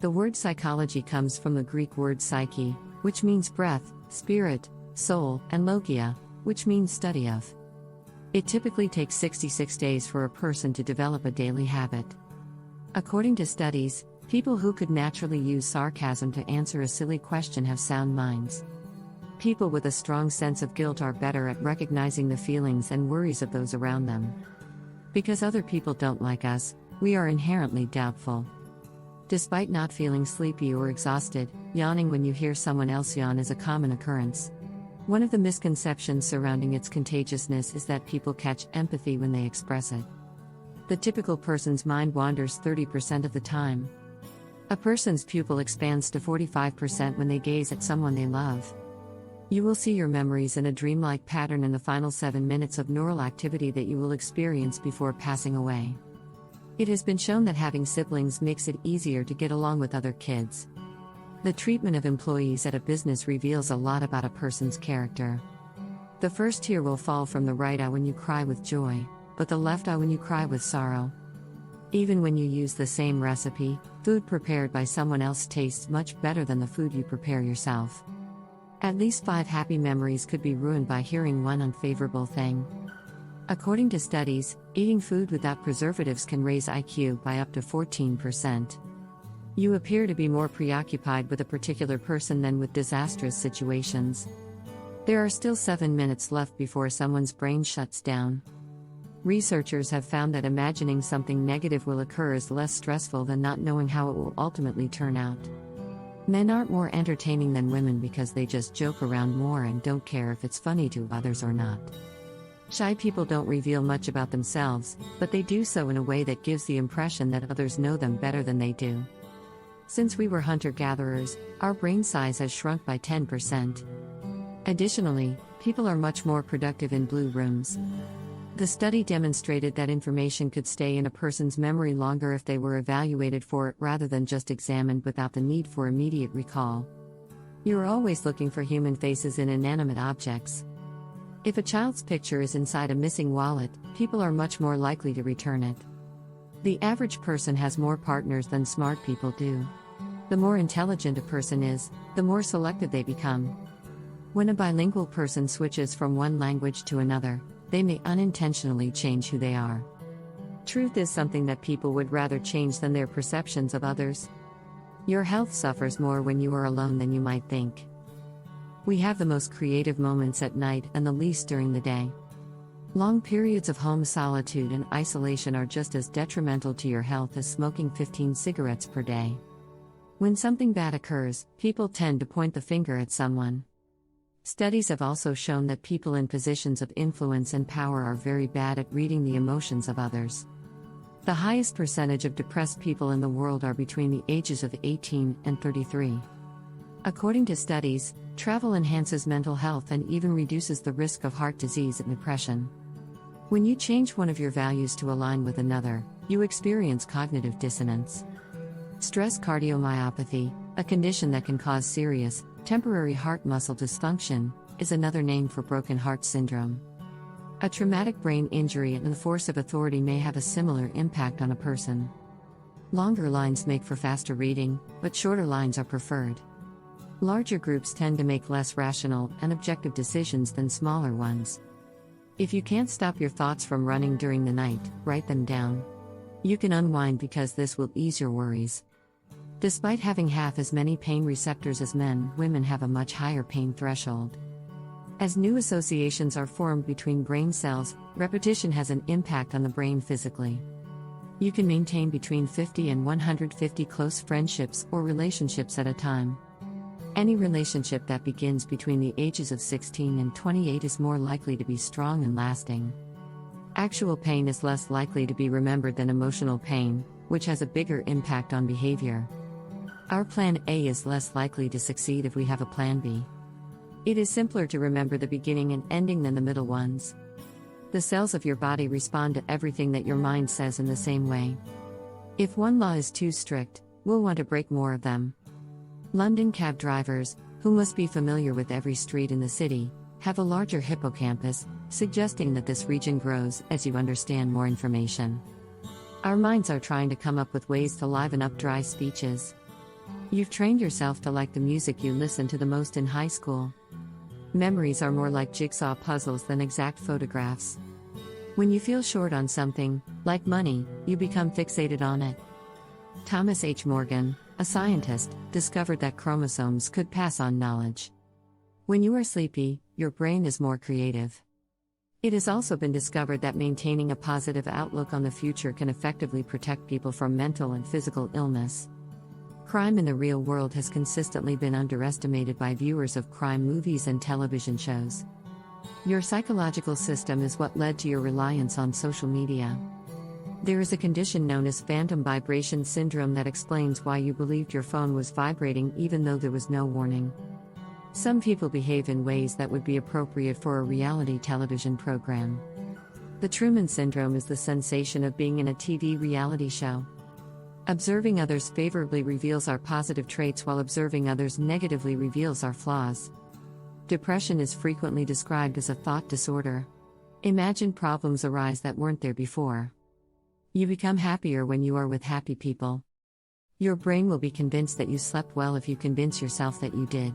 The word psychology comes from the Greek word psyche, which means breath, spirit, soul, and logia, which means study of. It typically takes 66 days for a person to develop a daily habit. According to studies, people who could naturally use sarcasm to answer a silly question have sound minds. People with a strong sense of guilt are better at recognizing the feelings and worries of those around them. Because other people don't like us, we are inherently doubtful. Despite not feeling sleepy or exhausted, yawning when you hear someone else yawn is a common occurrence. One of the misconceptions surrounding its contagiousness is that people catch empathy when they express it. The typical person's mind wanders 30% of the time. A person's pupil expands to 45% when they gaze at someone they love. You will see your memories in a dreamlike pattern in the final 7 minutes of neural activity that you will experience before passing away. It has been shown that having siblings makes it easier to get along with other kids. The treatment of employees at a business reveals a lot about a person's character. The first tear will fall from the right eye when you cry with joy, but the left eye when you cry with sorrow. Even when you use the same recipe, food prepared by someone else tastes much better than the food you prepare yourself. At least 5 happy memories could be ruined by hearing one unfavorable thing. According to studies, eating food without preservatives can raise IQ by up to 14%. You appear to be more preoccupied with a particular person than with disastrous situations. There are still 7 minutes left before someone's brain shuts down. Researchers have found that imagining something negative will occur is less stressful than not knowing how it will ultimately turn out. Men aren't more entertaining than women because they just joke around more and don't care if it's funny to others or not. Shy people don't reveal much about themselves, but they do so in a way that gives the impression that others know them better than they do. Since we were hunter-gatherers, our brain size has shrunk by 10%. Additionally, people are much more productive in blue rooms. The study demonstrated that information could stay in a person's memory longer if they were evaluated for it rather than just examined without the need for immediate recall. You are always looking for human faces in inanimate objects. If a child's picture is inside a missing wallet, people are much more likely to return it. The average person has more partners than smart people do. The more intelligent a person is, the more selective they become. When a bilingual person switches from one language to another, they may unintentionally change who they are. Truth is something that people would rather change than their perceptions of others. Your health suffers more when you are alone than you might think. We have the most creative moments at night and the least during the day. Long periods of home solitude and isolation are just as detrimental to your health as smoking 15 cigarettes per day. When something bad occurs, people tend to point the finger at someone. Studies have also shown that people in positions of influence and power are very bad at reading the emotions of others. The highest percentage of depressed people in the world are between the ages of 18 and 33. According to studies, travel enhances mental health and even reduces the risk of heart disease and depression. When you change one of your values to align with another, you experience cognitive dissonance. Stress cardiomyopathy, a condition that can cause serious, temporary heart muscle dysfunction, is another name for broken heart syndrome. A traumatic brain injury and the force of authority may have a similar impact on a person. Longer lines make for faster reading, but shorter lines are preferred. Larger groups tend to make less rational and objective decisions than smaller ones. If you can't stop your thoughts from running during the night, write them down. You can unwind because this will ease your worries. Despite having half as many pain receptors as men, women have a much higher pain threshold. As new associations are formed between brain cells, repetition has an impact on the brain physically. You can maintain between 50 and 150 close friendships or relationships at a time. Any relationship that begins between the ages of 16 and 28 is more likely to be strong and lasting. Actual pain is less likely to be remembered than emotional pain, which has a bigger impact on behavior. Our plan A is less likely to succeed if we have a plan B. It is simpler to remember the beginning and ending than the middle ones. The cells of your body respond to everything that your mind says in the same way. If one law is too strict, we'll want to break more of them. London cab drivers, who must be familiar with every street in the city, have a larger hippocampus, suggesting that this region grows as you understand more information. Our minds are trying to come up with ways to liven up dry speeches. You've trained yourself to like the music you listen to the most in high school. Memories are more like jigsaw puzzles than exact photographs. When you feel short on something, like money, you become fixated on it. Thomas H. Morgan, a scientist, discovered that chromosomes could pass on knowledge. When you are sleepy, your brain is more creative. It has also been discovered that maintaining a positive outlook on the future can effectively protect people from mental and physical illness. Crime in the real world has consistently been underestimated by viewers of crime movies and television shows. Your psychological system is what led to your reliance on social media. There is a condition known as phantom vibration syndrome that explains why you believed your phone was vibrating even though there was no warning. Some people behave in ways that would be appropriate for a reality television program. The Truman Syndrome is the sensation of being in a TV reality show. Observing others favorably reveals our positive traits, while observing others negatively reveals our flaws. Depression is frequently described as a thought disorder. Imagine problems arise that weren't there before. You become happier when you are with happy people. Your brain will be convinced that you slept well if you convince yourself that you did.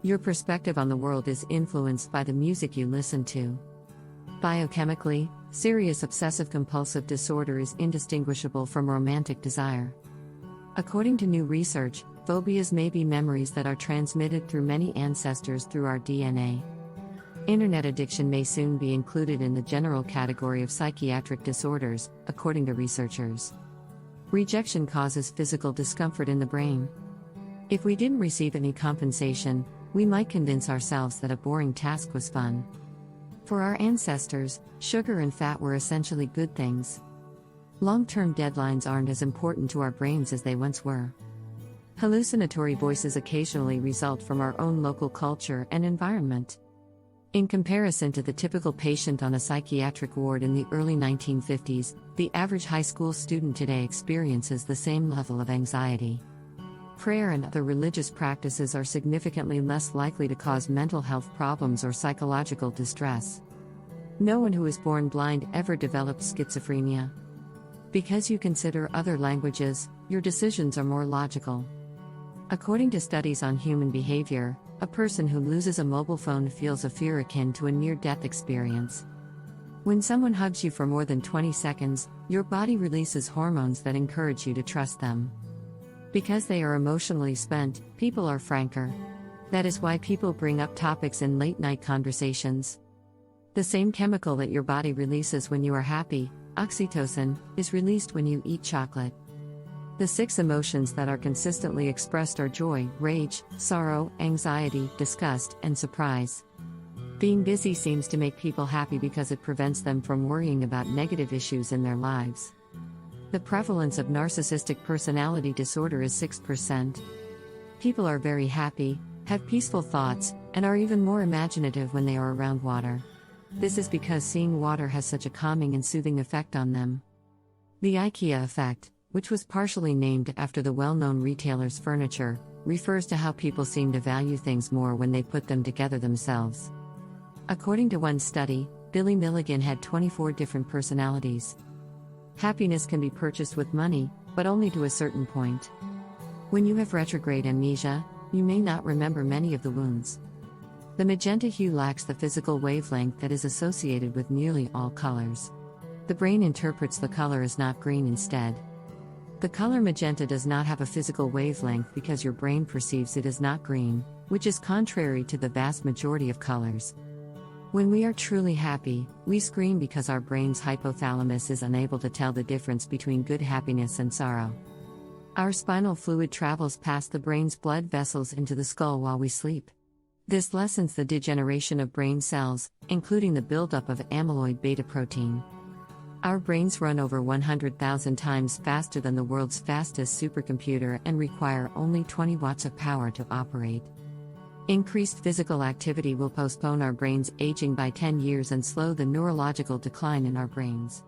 Your perspective on the world is influenced by the music you listen to. Biochemically, serious obsessive-compulsive disorder is indistinguishable from romantic desire. According to new research, phobias may be memories that are transmitted through many ancestors through our DNA. Internet addiction may soon be included in the general category of psychiatric disorders, according to researchers. Rejection causes physical discomfort in the brain. If we didn't receive any compensation, we might convince ourselves that a boring task was fun. For our ancestors, sugar and fat were essentially good things. Long-term deadlines aren't as important to our brains as they once were. Hallucinatory voices occasionally result from our own local culture and environment. In comparison to the typical patient on a psychiatric ward in the early 1950s, the average high school student today experiences the same level of anxiety. Prayer and other religious practices are significantly less likely to cause mental health problems or psychological distress. No one who is born blind ever develops schizophrenia. Because you consider other languages, your decisions are more logical. According to studies on human behavior, a person who loses a mobile phone feels a fear akin to a near-death experience. When someone hugs you for more than 20 seconds, your body releases hormones that encourage you to trust them. Because they are emotionally spent, people are franker. That is why people bring up topics in late-night conversations. The same chemical that your body releases when you are happy, oxytocin, is released when you eat chocolate. The 6 emotions that are consistently expressed are joy, rage, sorrow, anxiety, disgust, and surprise. Being busy seems to make people happy because it prevents them from worrying about negative issues in their lives. The prevalence of narcissistic personality disorder is 6%. People are very happy, have peaceful thoughts, and are even more imaginative when they are around water. This is because seeing water has such a calming and soothing effect on them. The IKEA effect, which was partially named after the well-known retailer's furniture, refers to how people seem to value things more when they put them together themselves. According to one study, Billy Milligan had 24 different personalities. Happiness can be purchased with money, but only to a certain point. When you have retrograde amnesia, you may not remember many of the wounds. The magenta hue lacks the physical wavelength that is associated with nearly all colors. The brain interprets the color as not green instead. The color magenta does not have a physical wavelength because your brain perceives it as not green, which is contrary to the vast majority of colors. When we are truly happy, we scream because our brain's hypothalamus is unable to tell the difference between good happiness and sorrow. Our spinal fluid travels past the brain's blood vessels into the skull while we sleep. This lessens the degeneration of brain cells, including the buildup of amyloid beta protein. Our brains run over 100,000 times faster than the world's fastest supercomputer and require only 20 watts of power to operate. Increased physical activity will postpone our brain's aging by 10 years and slow the neurological decline in our brains.